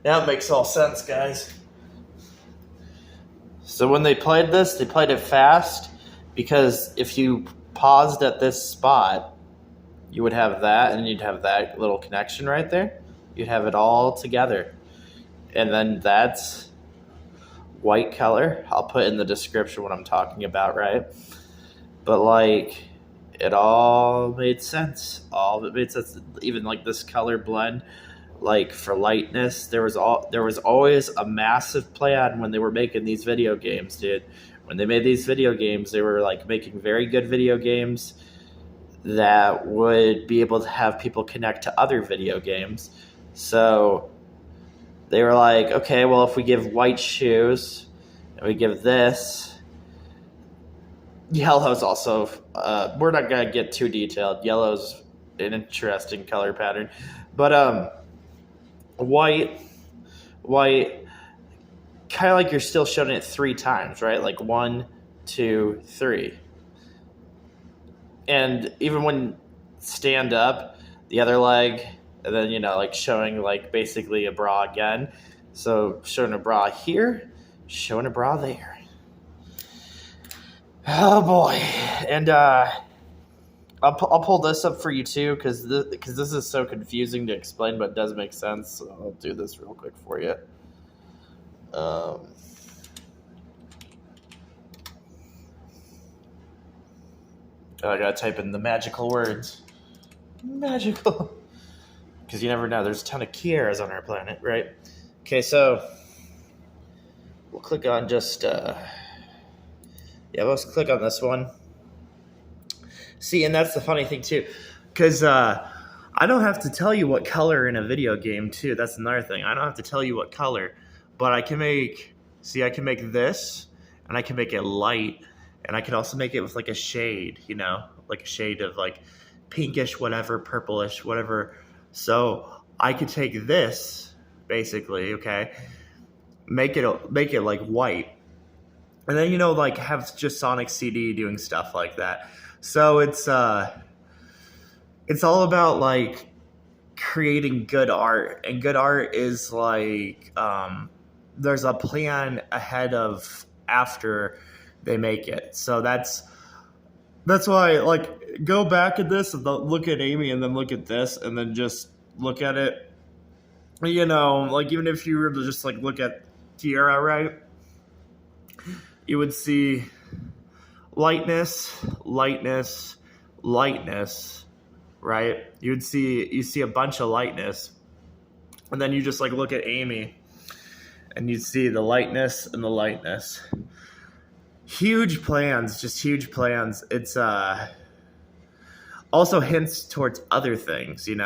Now it makes all sense, guys. So when they played this, they played it fast because if you paused at this spot, you would have that and you'd have that little connection right there. You'd have it all together. And then that's white color. I'll put in the description what I'm talking about, right? But like, it all made sense. All of it made sense. Even like this color blend, like for lightness, there was always a massive plan when they were making these video games, dude. When they made these video games, they were like making very good video games that would be able to have people connect to other video games. So they were like, okay, well, if we give white shoes and we give this, yellow's also, we're not going to get too detailed. Yellow's an interesting color pattern. But white, kind of like you're still showing it 3 times, right? Like 1, 2, 3. And even when stand up, the other leg, and then, like showing like basically a bra again. So showing a bra here, showing a bra there. Oh boy. And I'll pull this up for you too, because this is so confusing to explain, but it does make sense. So I'll do this real quick for you. I gotta type in the magical words. Magical. Because you never know. There's a ton of Kieras on our planet, right? Okay, so we'll click on just... let's click on this one. See, and that's the funny thing, too. Because I don't have to tell you what color in a video game, too. That's another thing. I don't have to tell you what color. But I can make... See, I can make this, and I can make it light. And I can also make it with like a shade, like a shade of like pinkish, whatever, purplish, whatever. So I could take this, basically, okay, make it like white. And then, like have just Sonic CD doing stuff like that. So it's all about like creating good art. And good art is like there's a plan ahead of after they make it. So that's why, like, go back at this and look at Amy and then look at this and then just look at it. Like even if you were to just like look at Kiera, right? You would see lightness, right? You see a bunch of lightness. And then you just like look at Amy and you see the lightness and the lightness. Huge plans, just huge plans. It's also hints towards other things, and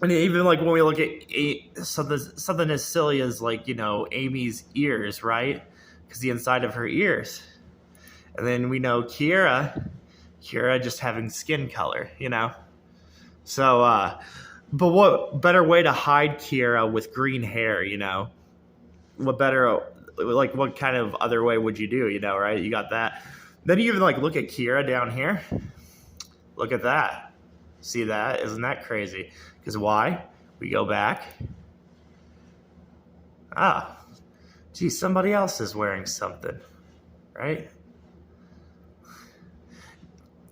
even like when we look at something as silly as like Amy's ears, right? Because the inside of her ears, and then we know Kiera just having skin color, So, but what better way to hide Kiera with green hair, What better? Like, what kind of other way would you do, right? You got that. Then you even, like, look at Kiera down here. Look at that. See that? Isn't that crazy? Because why? We go back. Gee, somebody else is wearing something, right?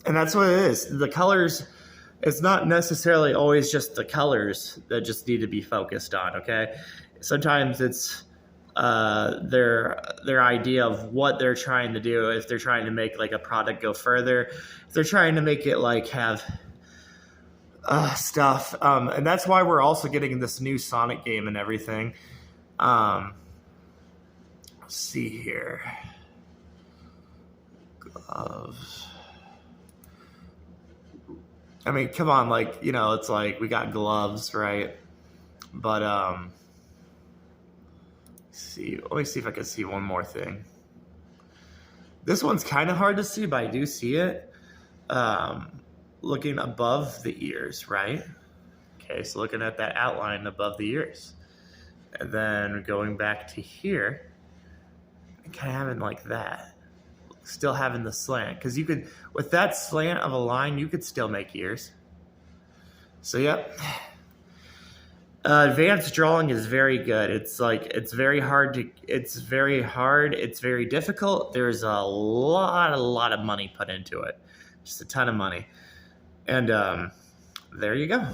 And that's what it is. The colors, it's not necessarily always just the colors that just need to be focused on, okay? Sometimes it's their idea of what they're trying to do. If they're trying to make like a product go further, if they're trying to make it like have stuff, and that's why we're also getting this new Sonic game and everything. Let's see here, gloves. I mean, come on, like it's like we got gloves, right? But let me see if I can see one more thing. This one's kind of hard to see, but I do see it. Looking above the ears, right? Okay, so looking at that outline above the ears. And then going back to here, and kind of having like that. Still having the slant. Because you could, with that slant of a line, you could still make ears. So, yep. Advanced drawing is very good. It's like it's very hard to. It's very hard. It's very difficult. There's a lot of money put into it, just a ton of money, and there you go.